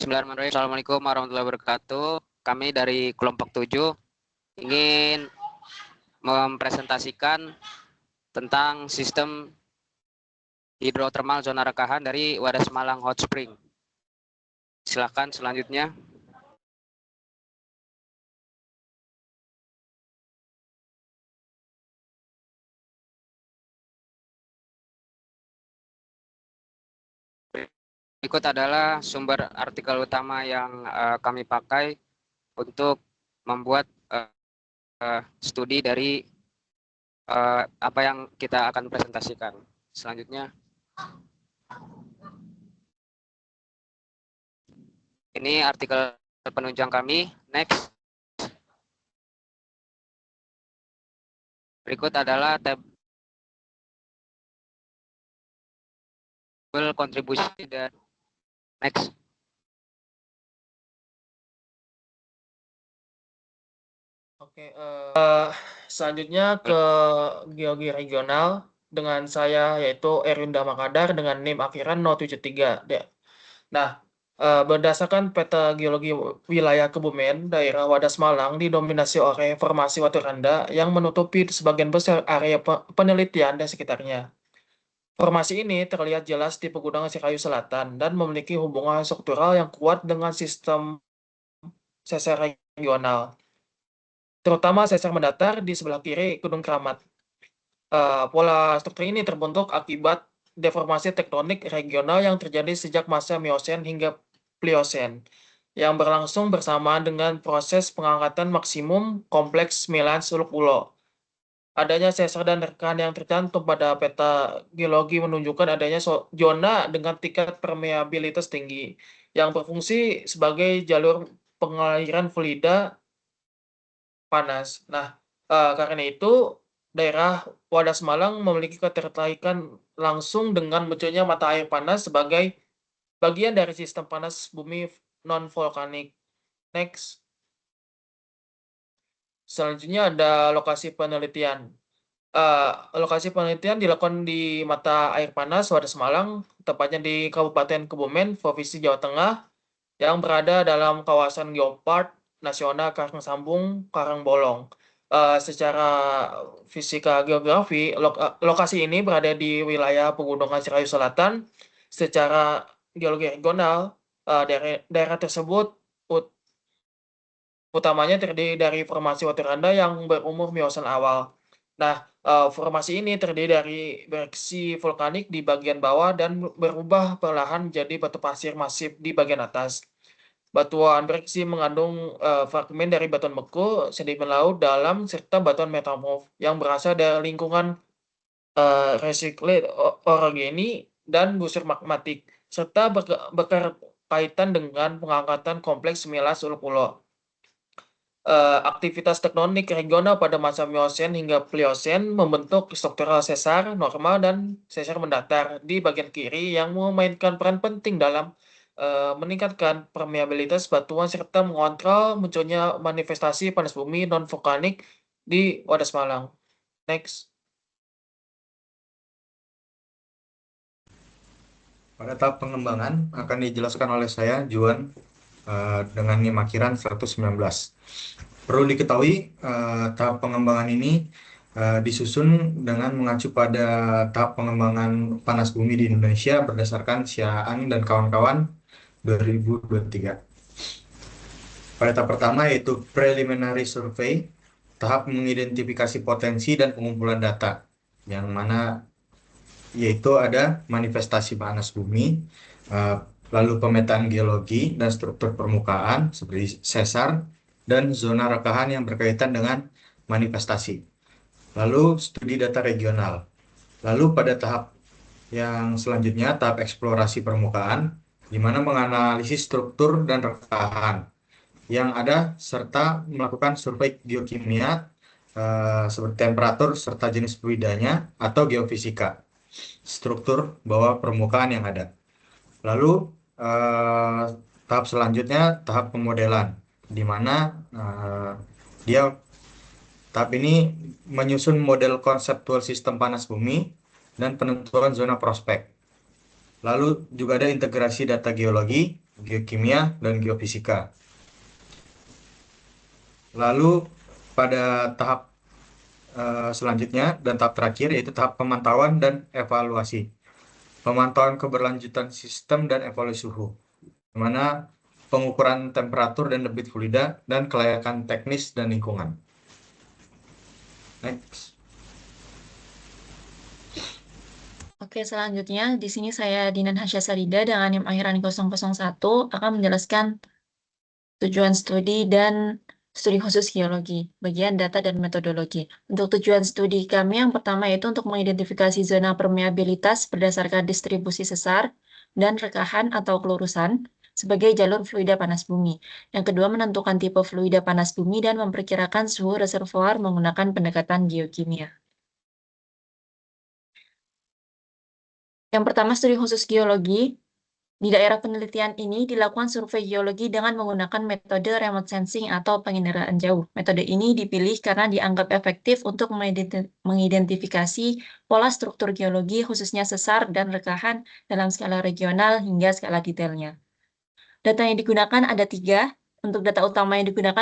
Bismillahirrahmanirrahim. Assalamualaikum warahmatullahi wabarakatuh. Kami dari kelompok 7 ingin mempresentasikan tentang sistem hidrotermal zona rekahan dari Wadas Malang Hot Spring. Silakan selanjutnya. Berikut adalah sumber artikel utama yang kami pakai untuk membuat studi dari apa yang kita akan presentasikan. Selanjutnya, ini artikel penunjang kami. Next. Berikut adalah tabel kontribusi dan next. Oke, selanjutnya ke geologi regional dengan saya yaitu Erwin Damakadar dengan NIM akhiran 073. Nah, berdasarkan peta geologi wilayah Kebumen, daerah Wadas Malang didominasi oleh formasi Watu Randa yang menutupi sebagian besar area penelitian dan sekitarnya. Formasi ini terlihat jelas di Pegunungan Sirayu Selatan dan memiliki hubungan struktural yang kuat dengan sistem sesar regional, terutama sesar mendatar di sebelah kiri Gunung Keramat. Pola struktur ini terbentuk akibat deformasi tektonik regional yang terjadi sejak masa Miosen hingga Pliosen, yang berlangsung bersamaan dengan proses pengangkatan maksimum kompleks Milan Suluk Pulo. Adanya sesar dan rekahan yang tercantum pada peta geologi menunjukkan adanya zona dengan tingkat permeabilitas tinggi, yang berfungsi sebagai jalur pengaliran fluida panas. Nah, karena itu daerah Wadas Malang memiliki keterkaitan langsung dengan munculnya mata air panas sebagai bagian dari sistem panas bumi non-volkanik. Next. Selanjutnya ada lokasi penelitian. Lokasi penelitian dilakukan di mata air panas Wadas Malang, tepatnya di Kabupaten Kebumen, Provinsi Jawa Tengah, yang berada dalam kawasan Geopark Nasional Karangsambung Karangbolong. Secara fisika geografi, lokasi ini berada di wilayah Pegunungan Sirayu Selatan. Secara geologi regional, daerah tersebut utamanya terdiri dari formasi Watu Randa yang berumur Miosen awal. Nah, formasi ini terdiri dari bereaksi vulkanik di bagian bawah dan berubah perlahan menjadi batu pasir masif di bagian atas. Batuan bereaksi mengandung fragmen dari batuan beku, sedimen laut dalam, serta batuan metamorf yang berasal dari lingkungan recycled orogeny dan busur magmatik, serta berkaitan dengan pengangkatan kompleks Milas Suluk Pulo. Aktivitas tektonik regional pada masa Miosen hingga Pliosen membentuk struktural sesar normal dan sesar mendatar di bagian kiri yang memainkan peran penting dalam meningkatkan permeabilitas batuan serta mengontrol munculnya manifestasi panas bumi non-vulkanik di Wadas Malang. Next. Pada tahap pengembangan akan dijelaskan oleh saya, Juan, dengan NIM akhiran 119. Perlu diketahui, tahap pengembangan ini disusun dengan mengacu pada tahap pengembangan panas bumi di Indonesia berdasarkan Siaang dan kawan-kawan 2023. Pada tahap pertama yaitu preliminary survey, tahap mengidentifikasi potensi dan pengumpulan data, yang mana yaitu ada manifestasi panas bumi, lalu pemetaan geologi dan struktur permukaan seperti sesar, dan zona rekahan yang berkaitan dengan manifestasi. Lalu studi data regional. Lalu pada tahap yang selanjutnya, tahap eksplorasi permukaan, di mana menganalisis struktur dan rekahan yang ada serta melakukan survei geokimia seperti temperatur serta jenis fluidanya atau geofisika, struktur bawah permukaan yang ada. Lalu tahap selanjutnya tahap pemodelan, di mana tahap ini menyusun model konseptual sistem panas bumi dan penentuan zona prospek. Lalu juga ada integrasi data geologi geokimia, dan geofisika. Lalu pada tahap selanjutnya dan tahap terakhir yaitu tahap pemantauan dan evaluasi. Pemantauan keberlanjutan sistem dan evaluasi suhu, di mana pengukuran temperatur dan debit fluida dan kelayakan teknis dan lingkungan. Next. Oke, selanjutnya di sini saya Dinan Hasya Sarida dengan NIM akhiran 001 akan menjelaskan tujuan studi dan studi khusus geologi, bagian data dan metodologi. Untuk tujuan studi kami yang pertama yaitu untuk mengidentifikasi zona permeabilitas berdasarkan distribusi sesar dan rekahan atau kelurusan sebagai jalur fluida panas bumi. Yang kedua, menentukan tipe fluida panas bumi dan memperkirakan suhu reservoir menggunakan pendekatan geokimia. Yang pertama, studi khusus geologi. Di daerah penelitian ini dilakukan survei geologi dengan menggunakan metode remote sensing atau penginderaan jauh. Metode ini dipilih karena dianggap efektif untuk mengidentifikasi pola struktur geologi khususnya sesar dan rekahan dalam skala regional hingga skala detailnya. Data yang digunakan ada 3. Untuk data utama yang digunakan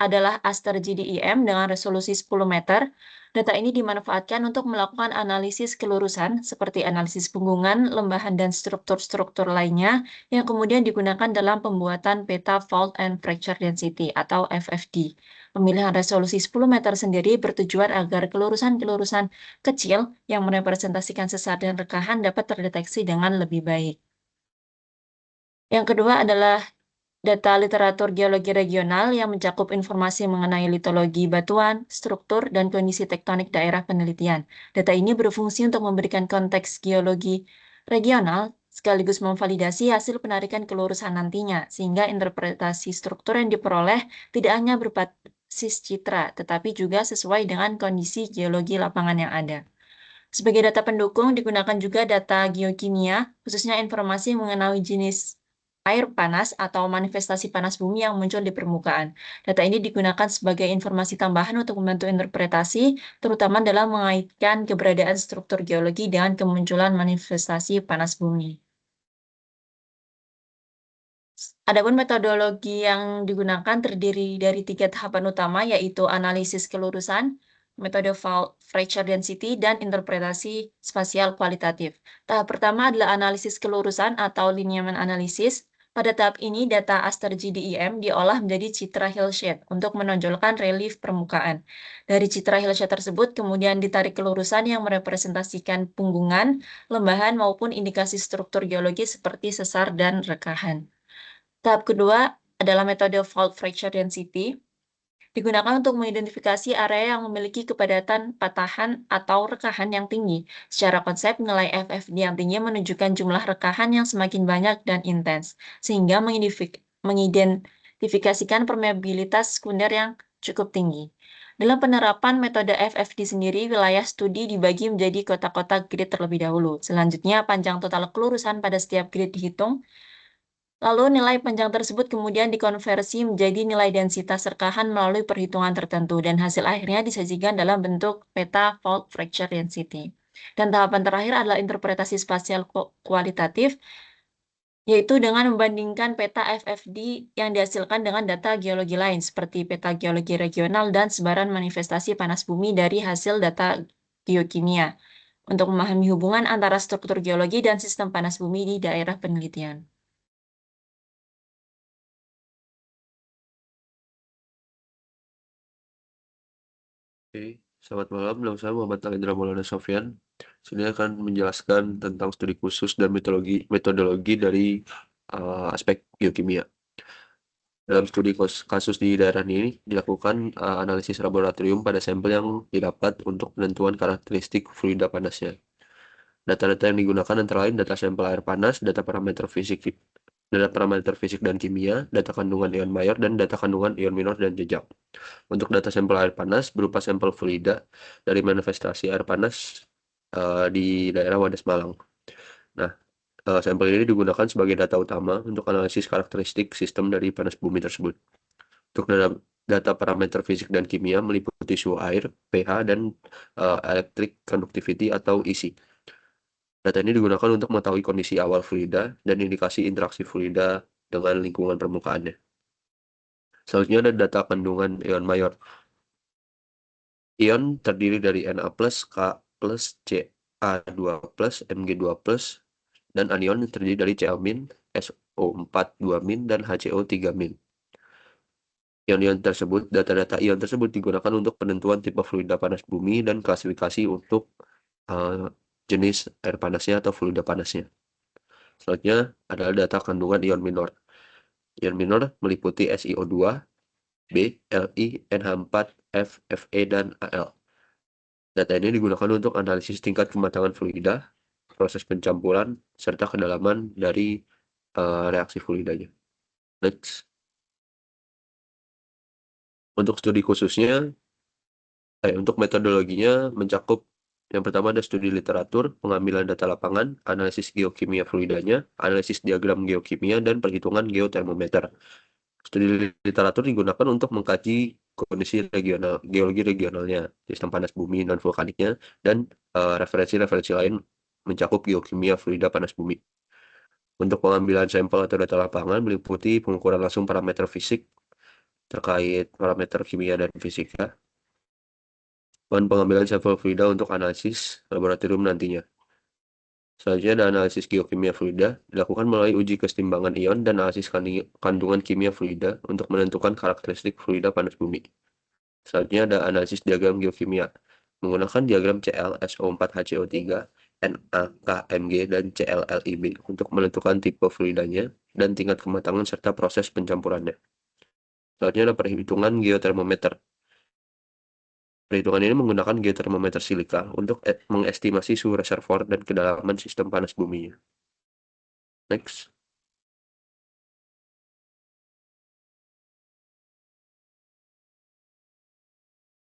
adalah Aster GDIM dengan resolusi 10 meter. Data ini dimanfaatkan untuk melakukan analisis kelurusan seperti analisis punggungan, lembahan, dan struktur-struktur lainnya yang kemudian digunakan dalam pembuatan peta fault and fracture density atau FFD. Pemilihan resolusi 10 meter sendiri bertujuan agar kelurusan-kelurusan kecil yang merepresentasikan sesar dan rekahan dapat terdeteksi dengan lebih baik. Yang kedua adalah data literatur geologi regional yang mencakup informasi mengenai litologi batuan, struktur, dan kondisi tektonik daerah penelitian. Data ini berfungsi untuk memberikan konteks geologi regional sekaligus memvalidasi hasil penarikan kelurusan nantinya, sehingga interpretasi struktur yang diperoleh tidak hanya berbasis citra, tetapi juga sesuai dengan kondisi geologi lapangan yang ada. Sebagai data pendukung, digunakan juga data geokimia, khususnya informasi mengenai jenis air panas atau manifestasi panas bumi yang muncul di permukaan. Data ini digunakan sebagai informasi tambahan untuk membantu interpretasi, terutama dalam mengaitkan keberadaan struktur geologi dengan kemunculan manifestasi panas bumi. Adapun metodologi yang digunakan terdiri dari 3 tahapan utama, yaitu analisis kelurusan, metode fault fracture density, dan interpretasi spasial kualitatif. Tahap pertama adalah analisis kelurusan atau lineament analysis. Pada tahap ini, data Aster GDIM diolah menjadi citra hillshade untuk menonjolkan relief permukaan. Dari citra hillshade tersebut, kemudian ditarik kelurusan yang merepresentasikan punggungan, lembahan, maupun indikasi struktur geologi seperti sesar dan rekahan. Tahap kedua adalah metode fault fracture density. Digunakan untuk mengidentifikasi area yang memiliki kepadatan patahan atau rekahan yang tinggi. Secara konsep, nilai FFD yang tinggi menunjukkan jumlah rekahan yang semakin banyak dan intens, sehingga mengidentifikasikan permeabilitas sekunder yang cukup tinggi. Dalam penerapan metode FFD sendiri, wilayah studi dibagi menjadi kotak-kotak grid terlebih dahulu. Selanjutnya, panjang total kelurusan pada setiap grid dihitung. Lalu nilai panjang tersebut kemudian dikonversi menjadi nilai densitas rekahan melalui perhitungan tertentu dan hasil akhirnya disajikan dalam bentuk peta fault fracture density. Dan tahapan terakhir adalah interpretasi spasial kualitatif, yaitu dengan membandingkan peta FFD yang dihasilkan dengan data geologi lain seperti peta geologi regional dan sebaran manifestasi panas bumi dari hasil data geokimia untuk memahami hubungan antara struktur geologi dan sistem panas bumi di daerah penelitian. Oke, selamat malam. Nama saya Muhammad Alindra Maulana Sofyan. Sini akan menjelaskan tentang studi khusus dan metodologi dari aspek geokimia. Dalam studi kasus di daerah ini dilakukan analisis laboratorium pada sampel yang didapat untuk penentuan karakteristik fluida panasnya. Data-data yang digunakan antara lain data sampel air panas, data parameter fisik dan kimia, data kandungan ion mayor, dan data kandungan ion minor dan jejak. Untuk data sampel air panas berupa sampel fluida dari manifestasi air panas di daerah Wadas Malang. Nah, sampel ini digunakan sebagai data utama untuk analisis karakteristik sistem dari panas bumi tersebut. Untuk data parameter fisik dan kimia meliputi suhu air, pH, dan electric conductivity atau EC. Data ini digunakan untuk mengetahui kondisi awal fluida dan indikasi interaksi fluida dengan lingkungan permukaannya. Selanjutnya ada data kandungan ion mayor. Ion terdiri dari Na+, K+, Ca2+, Mg2+, dan anion terdiri dari Cl-, SO4 2-, dan HCO3-. Ion-ion tersebut, data-data ion tersebut digunakan untuk penentuan tipe fluida panas bumi dan klasifikasi untuk jenis air panasnya atau fluida panasnya. Selanjutnya adalah data kandungan ion minor. Ion minor meliputi SiO2, B, Li, NH4, F, Fe, dan Al. Data ini digunakan untuk analisis tingkat kematangan fluida, proses pencampuran, serta kedalaman dari reaksi fluidanya. Next. Untuk studi khususnya, untuk metodologinya mencakup yang pertama ada studi literatur, pengambilan data lapangan, analisis geokimia fluidanya, analisis diagram geokimia, dan perhitungan geotermometer. Studi literatur digunakan untuk mengkaji kondisi regional, geologi regionalnya, sistem panas bumi non vulkaniknya, dan referensi-referensi lain mencakup geokimia fluida panas bumi. Untuk pengambilan sampel atau data lapangan meliputi pengukuran langsung parameter fisik terkait parameter kimia dan fisika, dan pengambilan sampel fluida untuk analisis laboratorium nantinya. Selanjutnya ada analisis geokimia fluida, dilakukan melalui uji kesetimbangan ion dan analisis kandungan kimia fluida untuk menentukan karakteristik fluida panas bumi. Selanjutnya ada analisis diagram geokimia, menggunakan diagram ClSO4HCO3, NaKMg, dan ClLiB untuk menentukan tipe fluidanya dan tingkat kematangan serta proses pencampurannya. Selanjutnya ada perhitungan geotermometer. Perhitungan ini menggunakan geotermometer silika untuk mengestimasi suhu reservoir dan kedalaman sistem panas buminya. Next.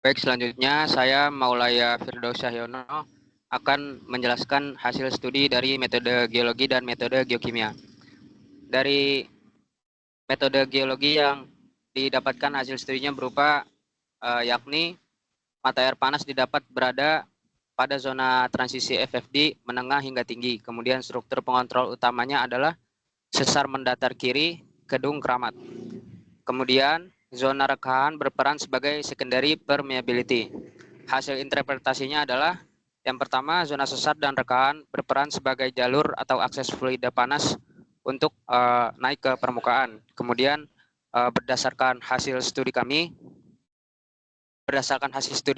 Baik, selanjutnya saya Maulaya Firdaus Cahyono akan menjelaskan hasil studi dari metode geologi dan metode geokimia. Dari metode geologi yang didapatkan hasil studinya berupa yakni mata air panas didapat berada pada zona transisi FFD menengah hingga tinggi. Kemudian struktur pengontrol utamanya adalah sesar mendatar kiri, kedung keramat. Kemudian zona rekahan berperan sebagai secondary permeability. Hasil interpretasinya adalah yang pertama, zona sesar dan rekahan berperan sebagai jalur atau akses fluida panas untuk naik ke permukaan. Kemudian berdasarkan hasil studi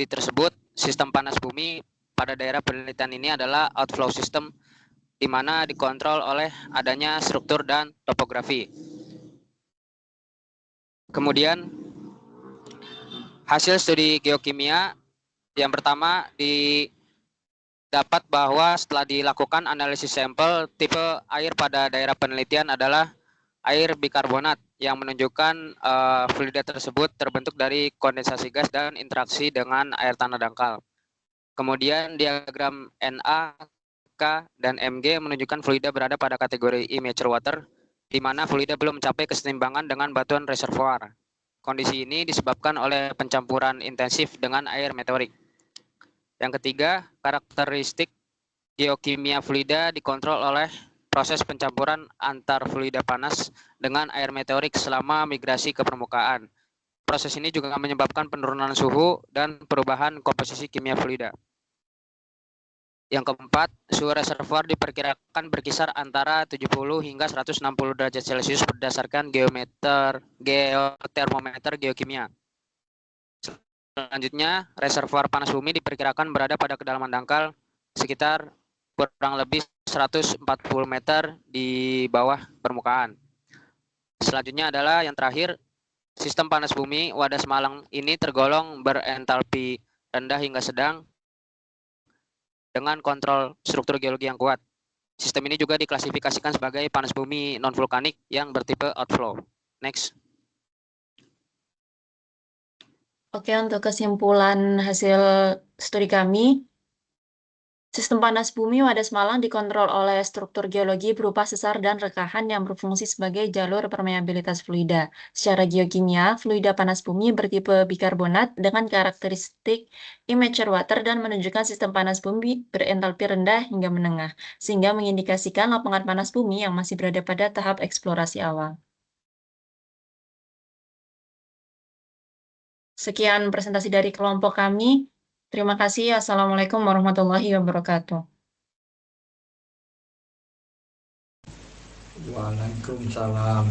tersebut, sistem panas bumi pada daerah penelitian ini adalah outflow system, di mana dikontrol oleh adanya struktur dan topografi. Kemudian hasil studi geokimia yang pertama didapat bahwa setelah dilakukan analisis sampel, tipe air pada daerah penelitian adalah air bikarbonat yang menunjukkan fluida tersebut terbentuk dari kondensasi gas dan interaksi dengan air tanah dangkal. Kemudian diagram Na, K, dan Mg menunjukkan fluida berada pada kategori immature water, di mana fluida belum mencapai kesetimbangan dengan batuan reservoir. Kondisi ini disebabkan oleh pencampuran intensif dengan air meteorik. Yang ketiga, karakteristik geokimia fluida dikontrol oleh proses pencampuran antar fluida panas dengan air meteorik selama migrasi ke permukaan. Proses ini juga menyebabkan penurunan suhu dan perubahan komposisi kimia fluida. Yang keempat, suhu reservoir diperkirakan berkisar antara 70 hingga 160 derajat Celcius berdasarkan geotermometer geokimia. Selanjutnya, reservoir panas bumi diperkirakan berada pada kedalaman dangkal sekitar kurang lebih 140 meter di bawah permukaan. Selanjutnya adalah yang terakhir, sistem panas bumi Wadas Malang ini tergolong berentalpi rendah hingga sedang dengan kontrol struktur geologi yang kuat. Sistem ini juga diklasifikasikan sebagai panas bumi non-vulkanik yang bertipe outflow. Next. Oke, untuk kesimpulan hasil studi kami, Sistem panas bumi Wadas Malang dikontrol oleh struktur geologi berupa sesar dan rekahan yang berfungsi sebagai jalur permeabilitas fluida. Secara geokimia, fluida panas bumi bertipe bikarbonat dengan karakteristik immature water dan menunjukkan sistem panas bumi berentalpi rendah hingga menengah, sehingga mengindikasikan lapangan panas bumi yang masih berada pada tahap eksplorasi awal. Sekian presentasi dari kelompok kami. Terima kasih. Assalamualaikum warahmatullahi wabarakatuh. Waalaikumsalam.